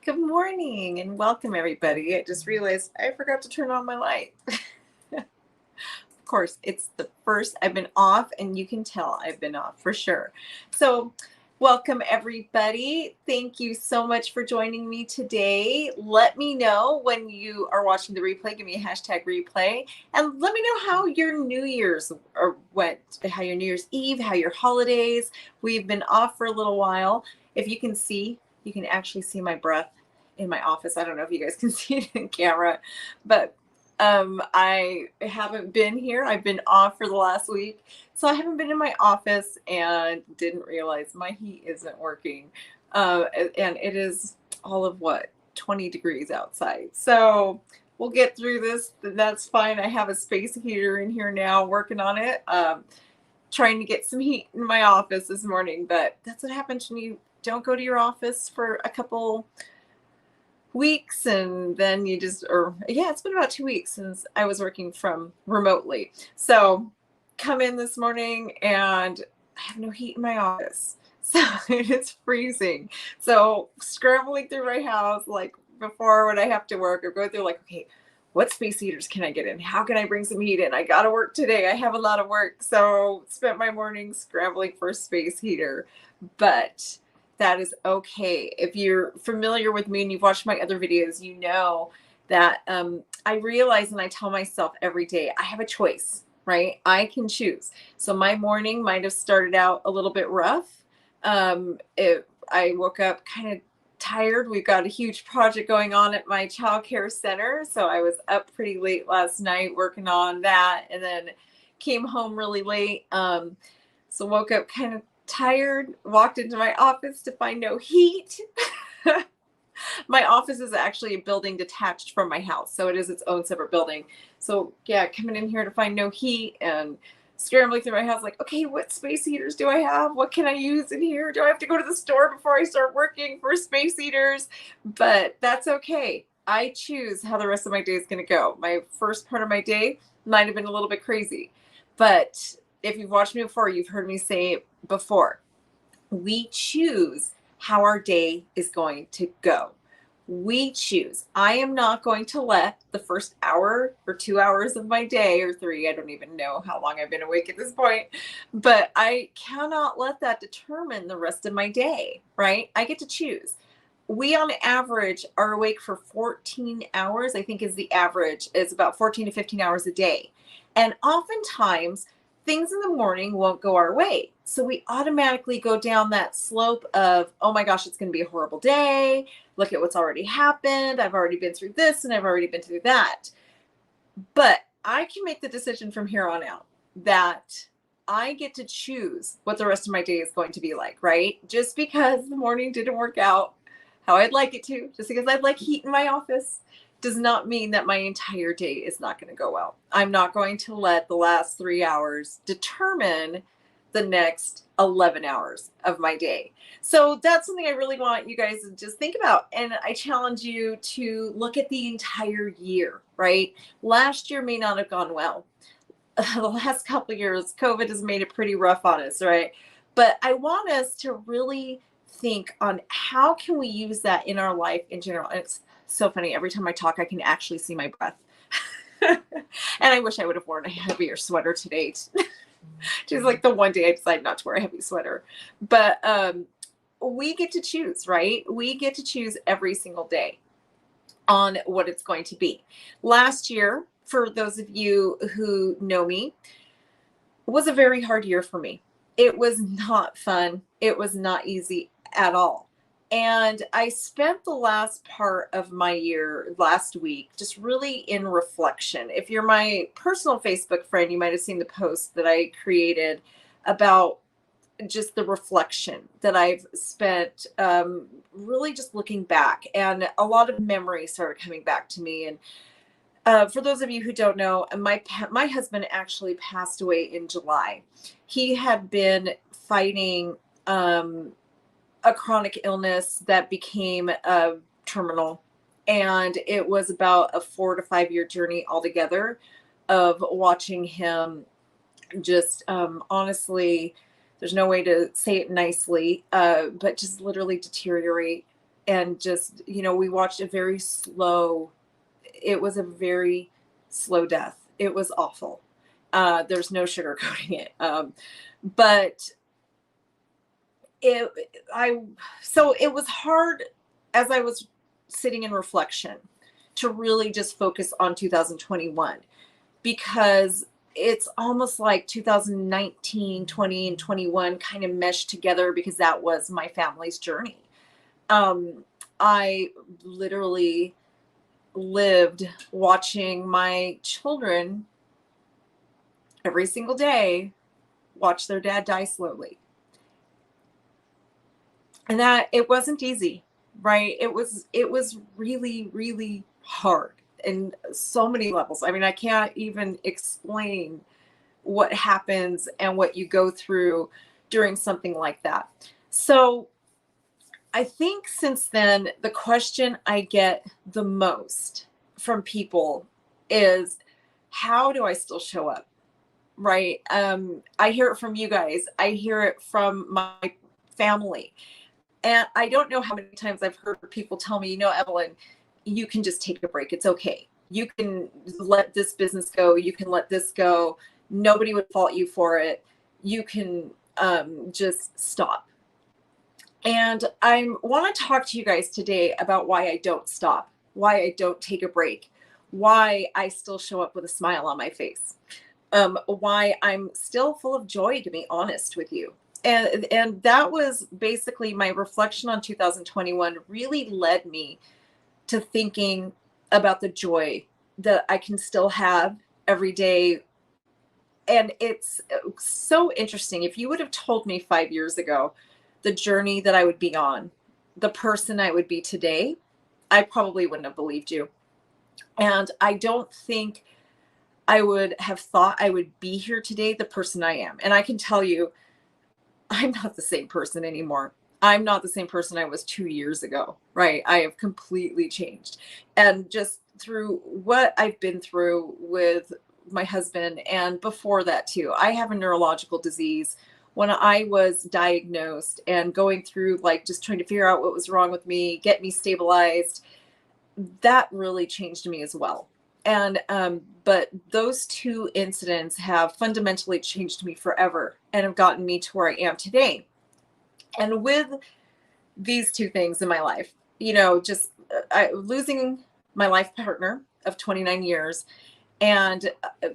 Good morning and welcome everybody. I just realized I forgot to turn on my light. Of course, it's the first I've been off and you can tell I've been off for sure. So welcome everybody. Thank you so much for joining me today. Let me know when you are watching the replay. Give me a hashtag replay and let me know how your New Year's went, how your New Year's Eve, how your holidays. We've been off for a little while. If you can see, you can actually see my breath in my office. I don't know if you guys can see it in camera, but I haven't been here. I've been off for the last week. So I haven't been in my office and didn't realize my heat isn't working. And it is all of 20 degrees outside. So we'll get through this. That's fine. I have a space heater in here now working on it. Trying to get some heat in my office this morning, but that's what happens when you don't go to your office for a couple weeks and then it's been about 2 weeks since I was working from remotely. So come in this morning and I have no heat in my office. So it's freezing. So scrambling through my house, like before when I have to work, or go through like, okay, what space heaters can I get in? How can I bring some heat in? I got to work today. I have a lot of work. So spent my morning scrambling for a space heater, but that is okay. If you're familiar with me and you've watched my other videos, you know that I realize and I tell myself every day, I have a choice, right? I can choose. So my morning might have started out a little bit rough. I woke up kind of tired. We've got a huge project going on at my childcare center. So I was up pretty late last night working on that and then came home really late. So woke up kind of tired, walked into my office to find no heat. My office is actually a building detached from my house. So it is its own separate building. So yeah, coming in here to find no heat and scrambling through my house like, okay, what space heaters do I have? What can I use in here? Do I have to go to the store before I start working for space heaters? But that's okay. I choose how the rest of my day is going to go. My first part of my day might have been a little bit crazy, but if you've watched me before, you've heard me say it before. We choose how our day is going to go. We choose. I am not going to let the first hour or 2 hours of my day or 3, I don't even know how long I've been awake at this point, but I cannot let that determine the rest of my day, right? I get to choose. We on average are awake for 14 hours, I think is the average. It's about 14 to 15 hours a day. And oftentimes things in the morning won't go our way. So we automatically go down that slope of, oh my gosh, it's going to be a horrible day. Look at what's already happened. I've already been through this and I've already been through that. But I can make the decision from here on out that I get to choose what the rest of my day is going to be like, right? Just because the morning didn't work out how I'd like it to, just because I'd like heat in my office, does not mean that my entire day is not going to go well. I'm not going to let the last 3 hours determine the next 11 hours of my day. So that's something I really want you guys to just think about. And I challenge you to look at the entire year, right? Last year may not have gone well. The last couple of years, COVID has made it pretty rough on us, right? But I want us to really think on how can we use that in our life in general. And it's so funny. Every time I talk, I can actually see my breath. And I wish I would have worn a heavier sweater today. Just like the one day I decided not to wear a heavy sweater. But we get to choose, right? We get to choose every single day on what it's going to be. Last year, for those of you who know me, was a very hard year for me. It was not fun. It was not easy at all. And I spent the last part of my year last week just really in reflection. If you're my personal Facebook friend, you might have seen the post that I created about just the reflection that I've spent really just looking back. And a lot of memories started coming back to me. And for those of you who don't know, my husband actually passed away in July. He had been fighting a chronic illness that became terminal. And it was about a 4 to 5 year journey altogether of watching him just honestly, there's no way to say it nicely, but just literally deteriorate and just, we watched it was a very slow death. It was awful. There's no sugarcoating it. But it, so it was hard as I was sitting in reflection to really just focus on 2021, because it's almost like 2019, 20, and 21 kind of meshed together, because that was my family's journey. I literally lived watching my children every single day watch their dad die slowly. And that it wasn't easy, right? It was really, really hard in so many levels. I mean, I can't even explain what happens and what you go through during something like that. So I think since then, the question I get the most from people is, how do I still show up? Right? I hear it from you guys. I hear it from my family. And I don't know how many times I've heard people tell me, Evelyn, you can just take a break. It's okay. You can let this business go. You can let this go. Nobody would fault you for it. You can just stop. And I want to talk to you guys today about why I don't stop, why I don't take a break, why I still show up with a smile on my face, why I'm still full of joy, to be honest with you. And that was basically my reflection on 2021 really led me to thinking about the joy that I can still have every day. And it's so interesting. If you would have told me 5 years ago the journey that I would be on, the person I would be today, I probably wouldn't have believed you. And I don't think I would have thought I would be here today, the person I am. And I can tell you, I'm not the same person anymore. I'm not the same person I was 2 years ago, right? I have completely changed. And just through what I've been through with my husband, and before that too, I have a neurological disease. When I was diagnosed and going through just trying to figure out what was wrong with me, get me stabilized, that really changed me as well. And but those two incidents have fundamentally changed me forever and have gotten me to where I am today. And with these two things in my life, just losing my life partner of 29 years, and I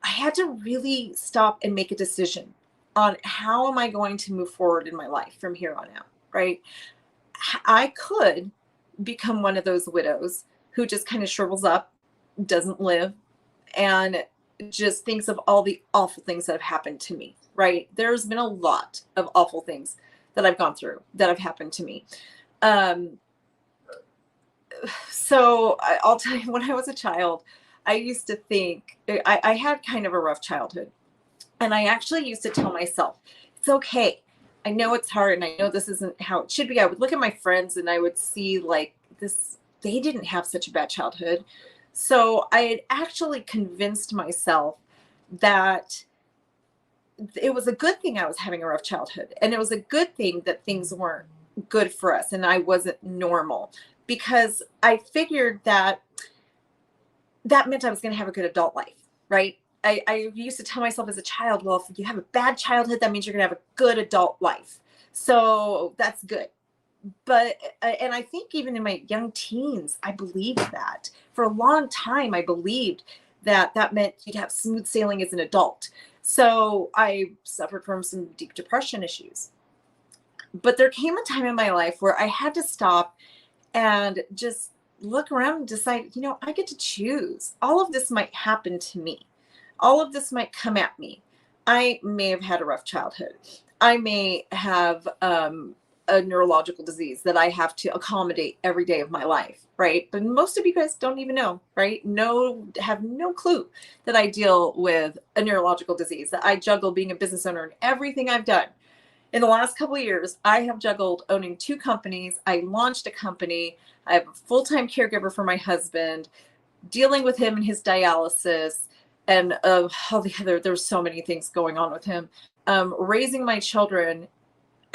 had to really stop and make a decision on how am I going to move forward in my life from here on out, right? I could become one of those widows who just kind of shrivels up, doesn't live, and just thinks of all the awful things that have happened to me, right? There's been a lot of awful things that I've gone through that have happened to me. So I'll tell you, when I was a child, I used to think, I had kind of a rough childhood. And I actually used to tell myself, it's okay. I know it's hard and I know this isn't how it should be. I would look at my friends and I would see this, they didn't have such a bad childhood. So I had actually convinced myself that it was a good thing I was having a rough childhood. And it was a good thing that things weren't good for us and I wasn't normal, because I figured that meant I was going to have a good adult life, right? I used to tell myself as a child, well, if you have a bad childhood, that means you're going to have a good adult life. So that's good. But, and I think even in my young teens, I believed that. For a long time, I believed that meant you'd have smooth sailing as an adult. So I suffered from some deep depression issues. But there came a time in my life where I had to stop and just look around and decide, I get to choose. All of this might happen to me. All of this might come at me. I may have had a rough childhood. I may have a neurological disease that I have to accommodate every day of my life, right? But most of you guys don't even know, right? Have no clue that I deal with a neurological disease, that I juggle being a business owner and everything I've done. In the last couple of years, I have juggled owning 2 companies. I launched a company. I have a full-time caregiver for my husband, dealing with him and his dialysis, and all the other, there's so many things going on with him, raising my children.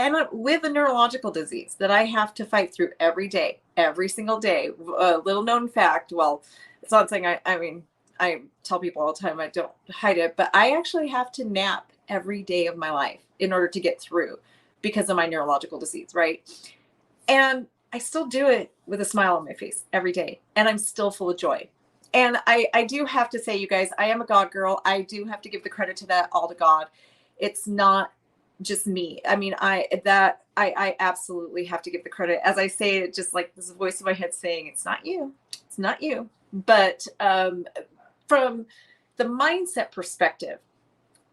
and with a neurological disease that I have to fight through every day, every single day. A little known fact, well, it's not something I mean, I tell people all the time, I don't hide it, but I actually have to nap every day of my life in order to get through because of my neurological disease, right? And I still do it with a smile on my face every day, and I'm still full of joy. And I do have to say, you guys, I am a God girl. I do have to give the credit to that all to God. It's not just me. I mean, I absolutely have to give the credit. As I say it, just like this voice in my head saying, it's not you. It's not you. But from the mindset perspective,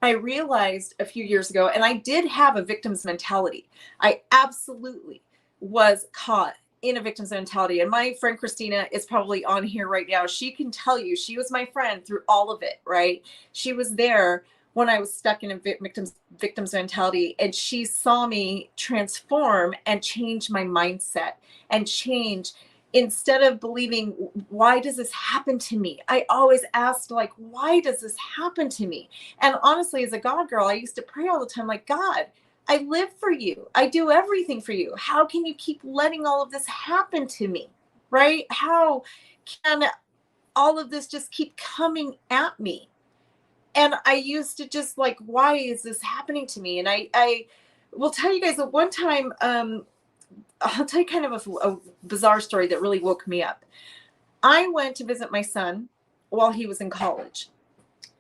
I realized a few years ago, and I did have a victim's mentality. I absolutely was caught in a victim's mentality. And my friend Christina is probably on here right now. She can tell you, she was my friend through all of it, right? She was there when I was stuck in a victim's mentality, and she saw me transform and change my mindset and change. Instead of believing, why does this happen to me? I always asked, like, why does this happen to me? And honestly, as a God girl, I used to pray all the time, like, God, I live for you. I do everything for you. How can you keep letting all of this happen to me? Right? How can all of this just keep coming at me? And I used to just like, why is this happening to me? And I will tell you guys that one time, I'll tell you kind of a bizarre story that really woke me up. I went to visit my son while he was in college.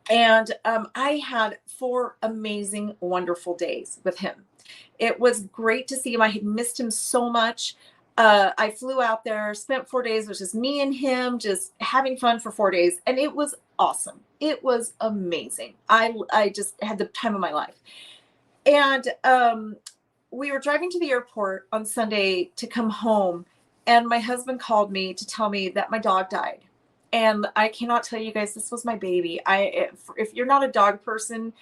And I had 4 amazing, wonderful days with him. It was great to see him. I had missed him so much. I flew out there, spent 4 days, it was just me and him, just having fun for 4 days. And it was awesome. It was amazing. I just had the time of my life. And we were driving to the airport on Sunday to come home, and my husband called me to tell me that my dog died. And I cannot tell you guys, this was my baby. If you're not a dog person,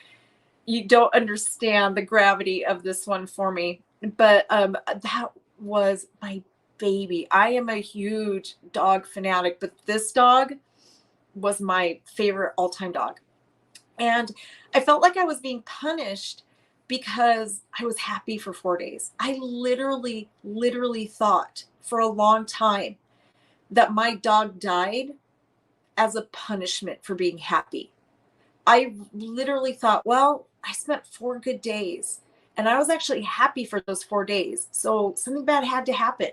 you don't understand the gravity of this one for me. But that was my baby. I am a huge dog fanatic, but this dog was my favorite all-time dog. And I felt like I was being punished because I was happy for 4 days. I literally thought for a long time that my dog died as a punishment for being happy. I literally thought, well, I spent 4 good days and I was actually happy for those 4 days. So something bad had to happen.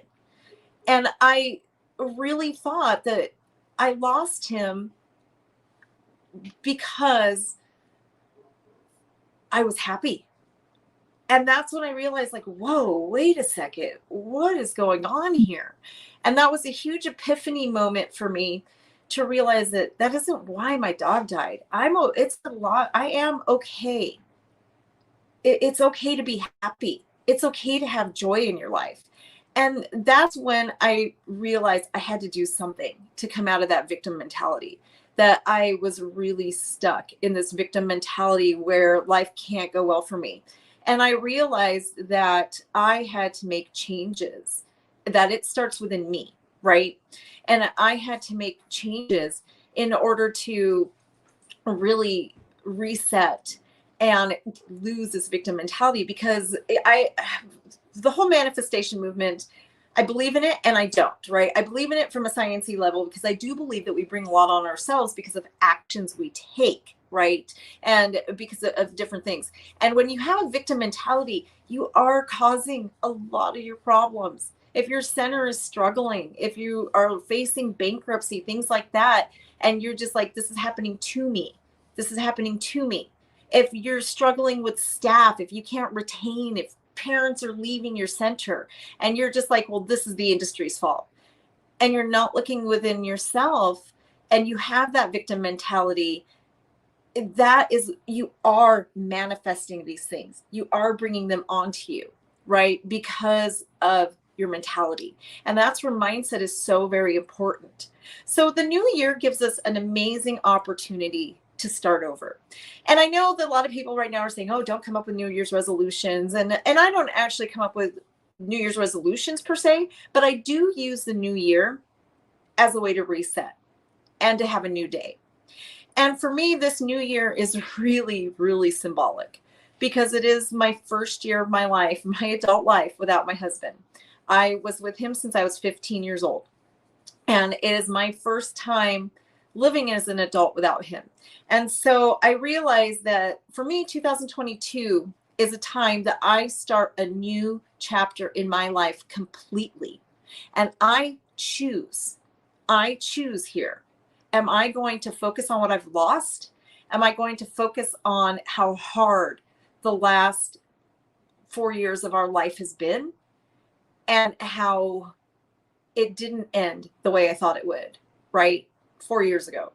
And I really thought that I lost him because I was happy. And that's when I realized, like, whoa, wait a second, what is going on here? And that was a huge epiphany moment for me to realize that that isn't why my dog died. It's a lot. I am okay. It's okay to be happy. It's okay to have joy in your life. And that's when I realized I had to do something to come out of that victim mentality, that I was really stuck in this victim mentality where life can't go well for me. And I realized that I had to make changes, that it starts within me, right? And I had to make changes in order to really reset and lose this victim mentality, because the whole manifestation movement, I believe in it and I don't, right? I believe in it from a sciencey level because I do believe that we bring a lot on ourselves because of actions we take, right? And because of different things. And when you have a victim mentality, you are causing a lot of your problems. If your center is struggling, if you are facing bankruptcy, things like that, and you're just like, this is happening to me. This is happening to me. If you're struggling with staff, if you can't retain, if parents are leaving your center and you're just like, well, this is the industry's fault, and you're not looking within yourself and you have that victim mentality, that is, you are manifesting these things. You are bringing them onto you, right? Because of your mentality. And that's where mindset is so very important. So the new year gives us an amazing opportunity to start over. And I know that a lot of people right now are saying, oh, don't come up with New Year's resolutions. And I don't actually come up with New Year's resolutions per se, but I do use the new year as a way to reset and to have a new day. And for me, this new year is really, really symbolic because it is my first year of my life, my adult life without my husband. I was with him since I was 15 years old. And it is my first time living as an adult without him. And so I realized that for me, 2022 is a time that I start a new chapter in my life completely. And I choose here. Am I going to focus on what I've lost? Am I going to focus on how hard the last 4 years of our life has been and how it didn't end the way I thought it would, right? 4 years ago.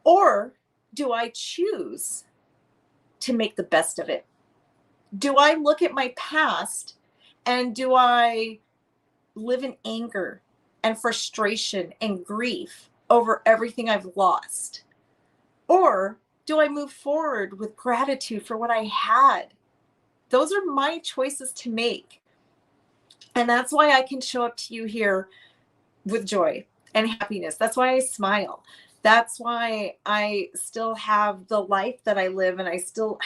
Or do I choose to make the best of it? Do I look at my past and do I live in anger and frustration and grief over everything I've lost? Or do I move forward with gratitude for what I had? Those are my choices to make. And that's why I can show up to you here with joy and happiness. That's why I smile. That's why I still have the life that I live, and I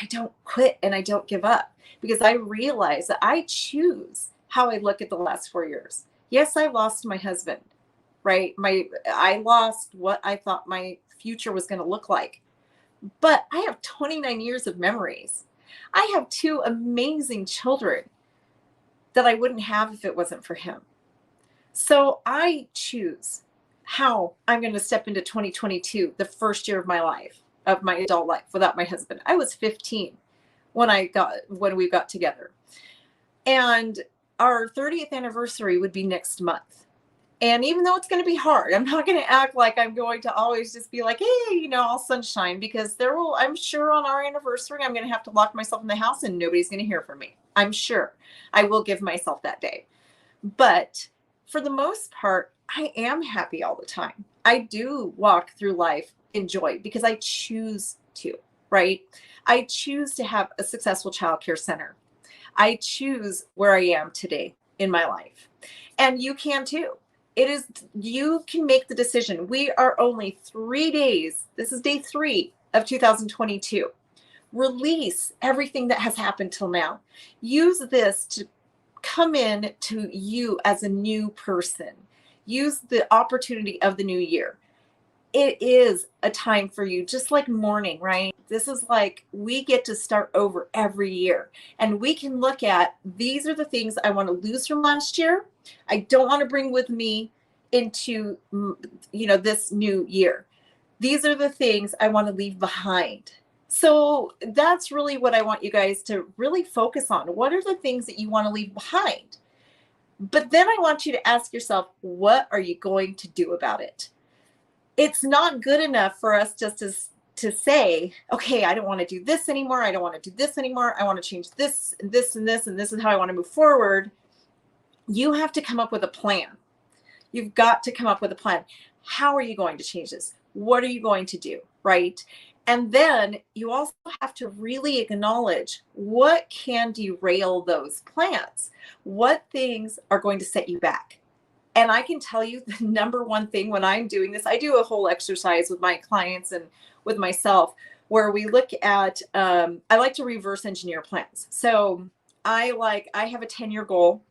don't quit and I don't give up, because I realize that I choose how I look at the last 4 years. Yes, I lost my husband, right? I lost what I thought my future was going to look like. But I have 29 years of memories. I have 2 amazing children that I wouldn't have if it wasn't for him. So I choose how I'm going to step into 2022, the first year of my life, of my adult life without my husband. I was 15 when we got together. And our 30th anniversary would be next month. And even though it's going to be hard, I'm not going to act like I'm going to always just be like, hey, all sunshine, because I'm sure on our anniversary, I'm going to have to lock myself in the house and nobody's going to hear from me. I'm sure I will give myself that day. But for the most part, I am happy all the time. I do walk through life in joy because I choose to, right? I choose to have a successful childcare center. I choose where I am today in my life. And you can too. You can make the decision. We are only 3 days. This is day 3 of 2022. Release everything that has happened till now. Use this to come in to you as a new person. Use the opportunity of the new year. It is a time for you, just like mourning, right? This is like we get to start over every year, and we can look at, these are the things I want to lose from last year. I don't want to bring with me into, this new year. These are the things I want to leave behind. So that's really what I want you guys to really focus on. What are the things that you want to leave behind? But then I want you to ask yourself, what are you going to do about it? It's not good enough for us just to say, okay, I don't want to do this anymore. I don't want to do this anymore. I want to change this and this and this, and this is how I want to move forward. You have to come up with a plan. You've got to come up with a plan. How are you going to change this? What are you going to do, right? And then you also have to really acknowledge what can derail those plans. What things are going to set you back? And I can tell you the number one thing when I'm doing this, I do a whole exercise with my clients and with myself where we look at, I like to reverse engineer plans. So I have a 10-year goal.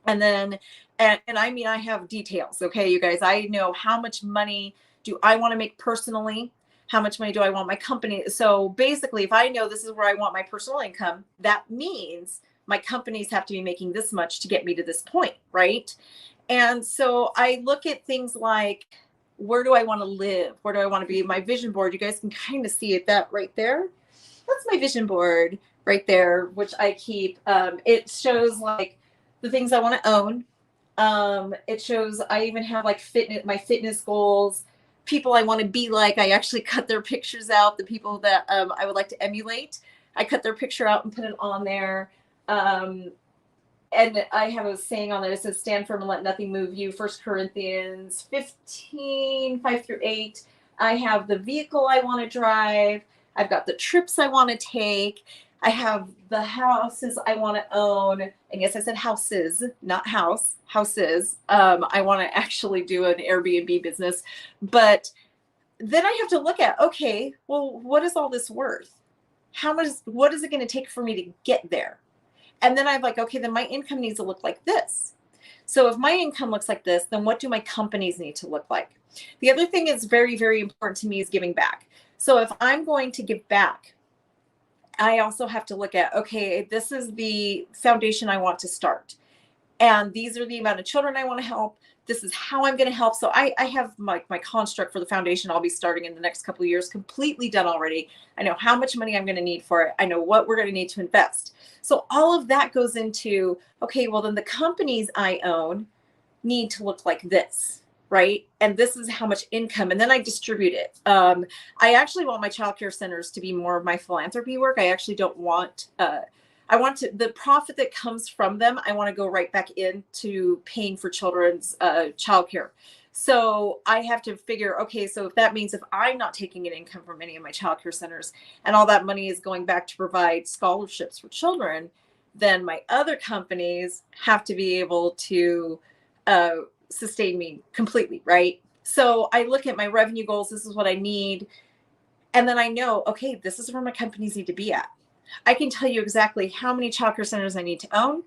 And then, and I have details. Okay, you guys, I know how much money do I want to make personally? How much money do I want my company? So basically, if I know this is where I want my personal income, that means my companies have to be making this much to get me to this point, right? And so I look at things like, where do I want to live? Where do I want to be? My vision board, you guys can kind of see it, that right there. That's my vision board right there, which I keep. It shows like the things I want to own. It shows, I even have like my fitness goals, people I want to be like. I actually cut their pictures out, the people that I would like to emulate. I cut their picture out and put it on there. And I have a saying on there. It says, stand firm and let nothing move you. 1 Corinthians 15, 5-8. I have the vehicle I want to drive. I've got the trips I want to take. I have the houses I want to own. And yes, I said houses, not house, houses. I want to actually do an Airbnb business. But then I have to look at, okay, well, what is all this worth? what is it going to take for me to get there? And then I'm like, okay, then my income needs to look like this. So if my income looks like this, then what do my companies need to look like? The other thing that's very, very important to me is giving back. So if I'm going to give back, I also have to look at, okay, this is the foundation I want to start. And these are the amount of children I want to help. This is how I'm going to help. So I have my construct for the foundation I'll be starting in the next couple of years completely done already. I know how much money I'm going to need for it. I know what we're going to need to invest. So all of that goes into, okay, well, then the companies I own need to look like this, right? And this is how much income. And then I distribute it. I actually want my childcare centers to be more of my philanthropy work. I actually don't want, I want to, the profit that comes from them, I want to go right back into paying for children's childcare. So I have to figure, okay, so if that means if I'm not taking an income from any of my childcare centers and all that money is going back to provide scholarships for children, then my other companies have to be able to sustain me completely, right? So I look at my revenue goals. This is what I need. And then I know, okay, this is where my companies need to be at. I can tell you exactly how many childcare centers I need to own,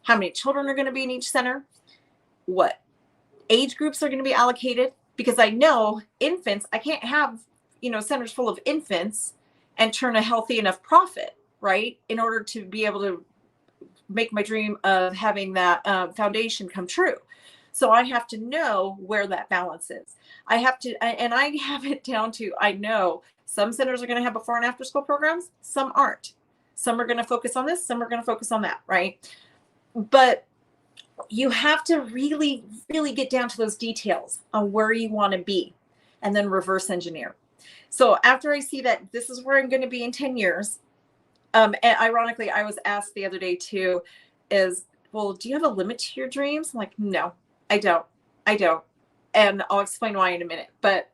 how many children are going to be in each center, what age groups are going to be allocated, because I know infants, I can't have, centers full of infants and turn a healthy enough profit, right? In order to be able to make my dream of having that foundation come true. So I have to know where that balance is. I have it down to, I know some centers are going to have before and after school programs. Some aren't. Some are going to focus on this. Some are going to focus on that, right? But you have to really, really get down to those details on where you want to be and then reverse engineer. So after I see that this is where I'm going to be in 10 years, and ironically, I was asked the other day too, well, do you have a limit to your dreams? I'm like, no, I don't. And I'll explain why in a minute. But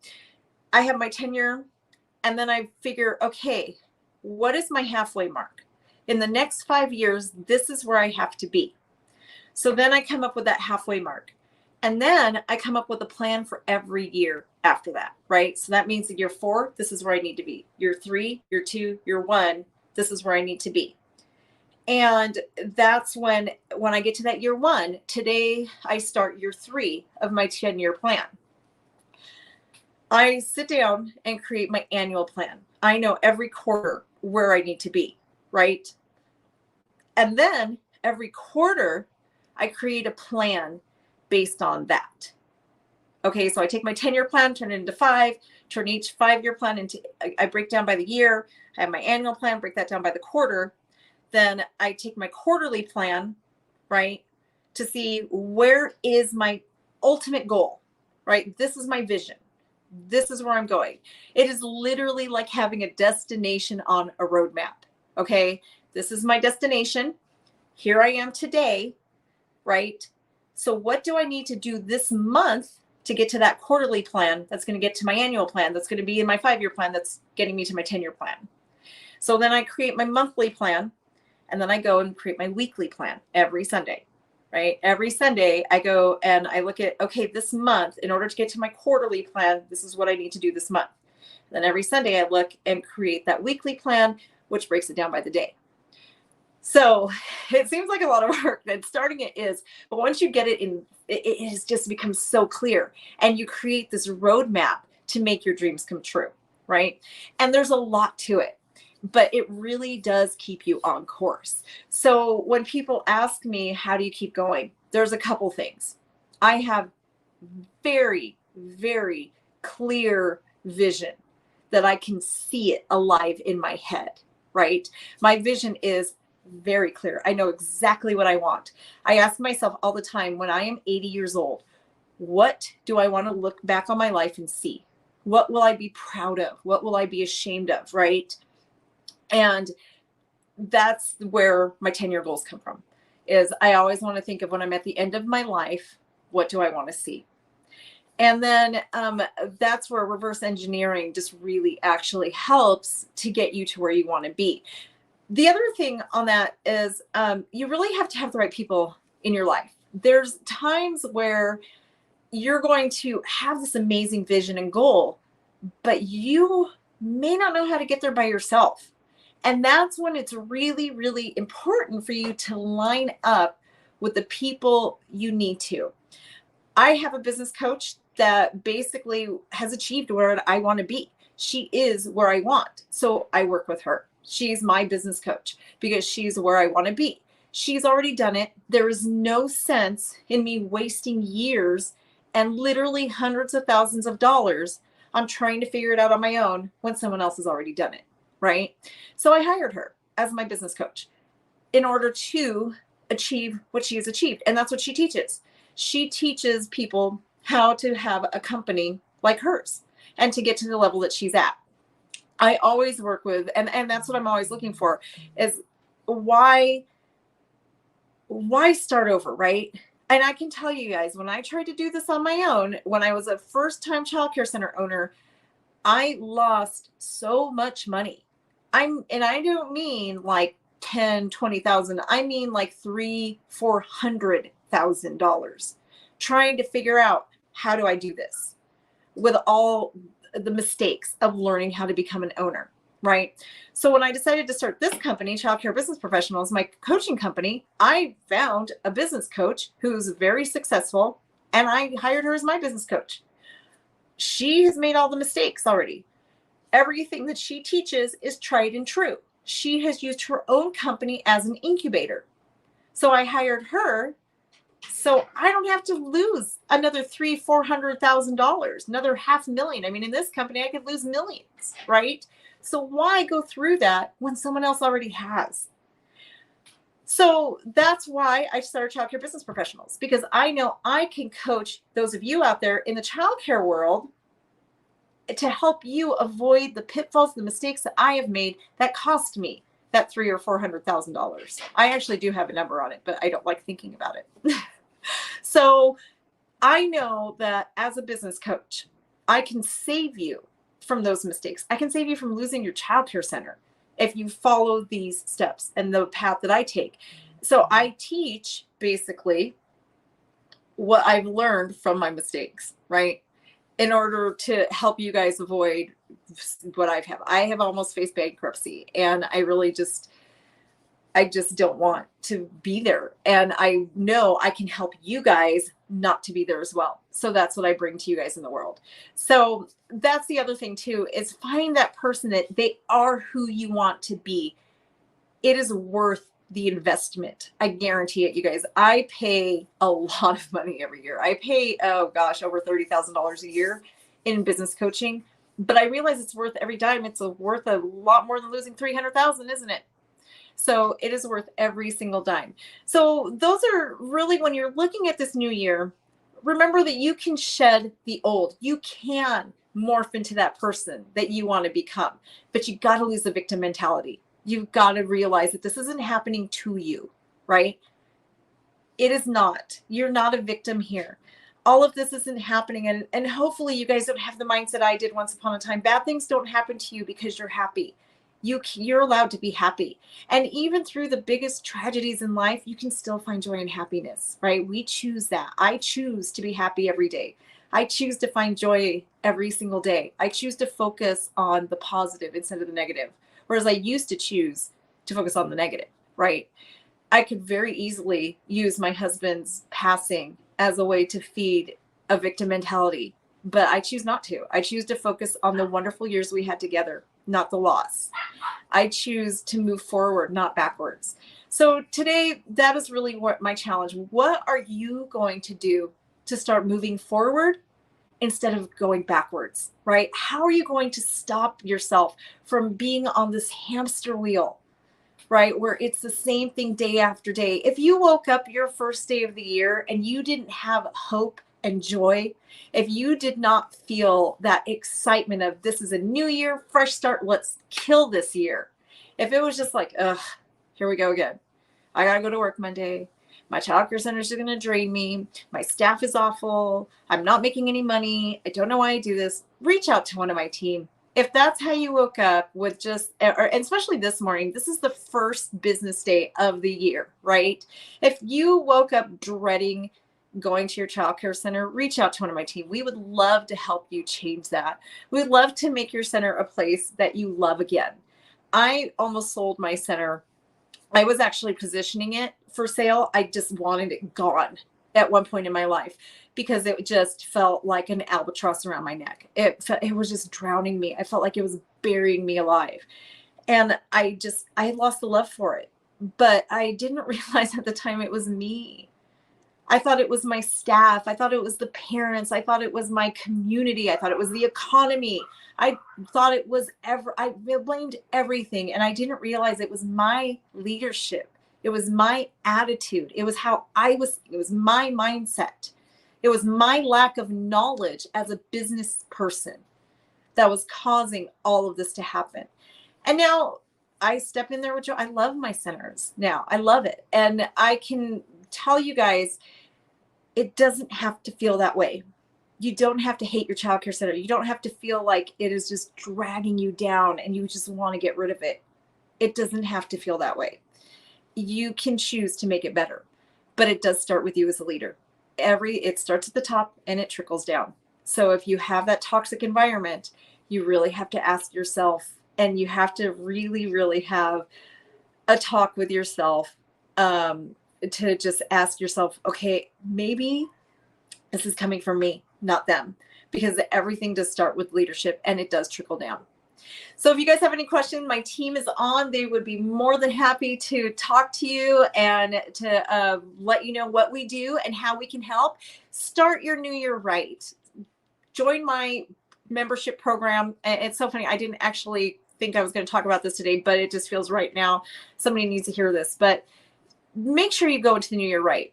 I have my 10-year, and then I figure, okay, what is my halfway mark? In the next 5 years, this is where I have to be. So then I come up with that halfway mark. And then I come up with a plan for every year after that, right? So that means that year 4, this is where I need to be. Year 3, year 2, year 1, this is where I need to be. And that's when I get to that year 1, today I start year 3 of my 10-year plan. I sit down and create my annual plan. I know every quarter where I need to be, right? And then every quarter, I create a plan based on that. Okay, so I take my 10-year plan, turn it into 5, turn each 5-year plan into, I break down by the year. I have my annual plan, break that down by the quarter. Then I take my quarterly plan, right, to see where is my ultimate goal, right? This is my vision. This is where I'm going. It is literally like having a destination on a roadmap. Okay, this is my destination. Here I am today, right? So what do I need to do this month to get to that quarterly plan that's going to get to my annual plan, that's going to be in my 5-year plan, that's getting me to my 10-year plan? So then I create my monthly plan, and then I go and create my weekly plan every Sunday, right? Every Sunday I go and I look at, okay, this month, in order to get to my quarterly plan, this is what I need to do this month. Then every Sunday I look and create that weekly plan, which breaks it down by the day. So it seems like a lot of work, and starting it is, but once you get it in, it has just become so clear, and you create this roadmap to make your dreams come true, right? And there's a lot to it, but it really does keep you on course. So when people ask me, how do you keep going? There's a couple things. I have very, very clear vision that I can see it alive in my head, right? My vision is very clear. I know exactly what I want. I ask myself all the time, when I am 80 years old, what do I want to look back on my life and see? What will I be proud of? What will I be ashamed of, right? And that's where my 10-year goals come from, is I always want to think of, when I'm at the end of my life, what do I want to see? And then that's where reverse engineering just really actually helps to get you to where you want to be. The other thing on that is you really have to have the right people in your life. There's times where you're going to have this amazing vision and goal, but you may not know how to get there by yourself. And that's when it's really, really important for you to line up with the people you need to. I have a business coach that basically has achieved where I want to be. She is where I want. So I work with her. She's my business coach because she's where I want to be. She's already done it. There is no sense in me wasting years and literally hundreds of thousands of dollars on trying to figure it out on my own when someone else has already done it, right? So I hired her as my business coach in order to achieve what she has achieved. And that's what she teaches. She teaches people how to have a company like hers and to get to the level that she's at. I always work with, and that's what I'm always looking for, is why start over, right? And I can tell you guys, when I tried to do this on my own, when I was a first-time childcare center owner, I lost so much money. And I don't mean like 10, 20,000. I mean like $300,000-$400,000 trying to figure out, how do I do this with all the mistakes of learning how to become an owner, right? So when I decided to start this company, Childcare Business Professionals, my coaching company, I found a business coach who's very successful, and I hired her as my business coach. She has made all the mistakes already. Everything that she teaches is tried and true. She has used her own company as an incubator. So I hired her so I don't have to lose another $300,000-$400,000, another $500,000. I mean, in this company, I could lose millions, right? So why go through that when someone else already has? So that's why I started Childcare Business Professionals, because I know I can coach those of you out there in the childcare world to help you avoid the pitfalls, the mistakes that I have made that cost me that $300,000 or $400,000. I actually do have a number on it, but I don't like thinking about it. So I know that as a business coach, I can save you from those mistakes. I can save you from losing your childcare center if you follow these steps and the path that I take. So I teach basically what I've learned from my mistakes, right? In order to help you guys avoid what I've had. I have almost faced bankruptcy, and I just don't want to be there. And I know I can help you guys not to be there as well. So that's what I bring to you guys in the world. So that's the other thing too, is find that person that they are who you want to be. It is worth the investment. I guarantee it, you guys. I pay a lot of money every year. I pay, oh gosh, over $30,000 a year in business coaching, but I realize it's worth every dime. It's worth a lot more than losing 300,000, isn't it? So it is worth every single dime. So those are really, when you're looking at this new year, remember that you can shed the old. You can morph into that person that you want to become, but you got to lose the victim mentality. You've got to realize that this isn't happening to you, right? It is not. You're not a victim here. All of this isn't happening. And hopefully you guys don't have the mindset I did once upon a time. Bad things don't happen to you because you're happy. You're allowed to be happy. And even through the biggest tragedies in life, you can still find joy and happiness, right? We choose that. I choose to be happy every day. I choose to find joy every single day. I choose to focus on the positive instead of the negative. Whereas I used to choose to focus on the negative, right? I could very easily use my husband's passing as a way to feed a victim mentality, but I choose not to. I choose to focus on the wonderful years we had together, not the loss. I choose to move forward, not backwards. So today, that is really what my challenge. What are you going to do to start moving forward instead of going backwards, right? How are you going to stop yourself from being on this hamster wheel, right? Where it's the same thing day after day. If you woke up your first day of the year and you didn't have hope and joy, if you did not feel that excitement of this is a new year, fresh start, let's kill this year. If it was just like, ugh, here we go again. I got to go to work Monday. My childcare centers are going to drain me. My staff is awful. I'm not making any money. I don't know why I do this. Reach out to one of my team. If that's how you woke up with just, or especially this morning, this is the first business day of the year, right? If you woke up dreading going to your childcare center, reach out to one of my team. We would love to help you change that. We'd love to make your center a place that you love again. I almost sold my center. I was actually positioning it for sale. I just wanted it gone at one point in my life because it just felt like an albatross around my neck. It was just drowning me. I felt like it was burying me alive. And I lost the love for it. But I didn't realize at the time it was me. I thought it was my staff. I thought it was the parents. I thought it was my community. I thought it was the economy. I thought it was I blamed everything. And I didn't realize it was my leadership. It was my attitude. It was it was my mindset. It was my lack of knowledge as a business person that was causing all of this to happen. And now I step in there with joy. I love my centers now. I love it. And I can tell you guys, it doesn't have to feel that way. You don't have to hate your childcare center. You don't have to feel like it is just dragging you down and you just want to get rid of it. It doesn't have to feel that way. You can choose to make it better, but it does start with you as a leader. It starts at the top and it trickles down. So if you have that toxic environment, you really have to ask yourself, and you have to really, really have a talk with yourself, to just ask yourself, okay, maybe this is coming from me, not them, because everything does start with leadership and it does trickle down. So if you guys have any questions, my team is on. They would be more than happy to talk to you and to let you know what we do and how we can help. Start your new year right. Join my membership program. It's so funny. I didn't actually think I was going to talk about this today, but it just feels right now. Somebody needs to hear this. But make sure you go into the new year right.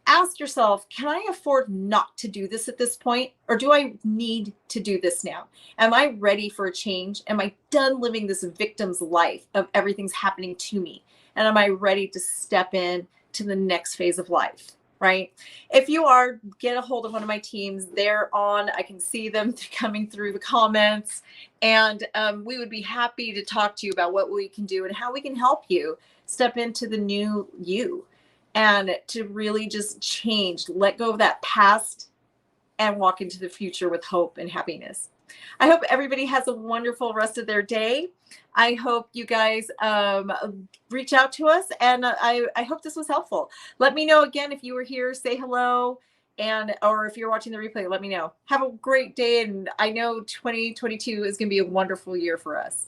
Ask yourself, can I afford not to do this at this point? Or do I need to do this now? Am I ready for a change? Am I done living this victim's life of everything's happening to me? And am I ready to step in to the next phase of life? Right? If you are, get a hold of one of my teams. They're on. I can see them coming through the comments. And we would be happy to talk to you about what we can do and how we can help you step into the new you and to really just change, let go of that past and walk into the future with hope and happiness. I hope everybody has a wonderful rest of their day. I hope you guys reach out to us, and I hope this was helpful. Let me know again if you were here, say hello, or if you're watching the replay, let me know. Have a great day, and I know 2022 is going to be a wonderful year for us.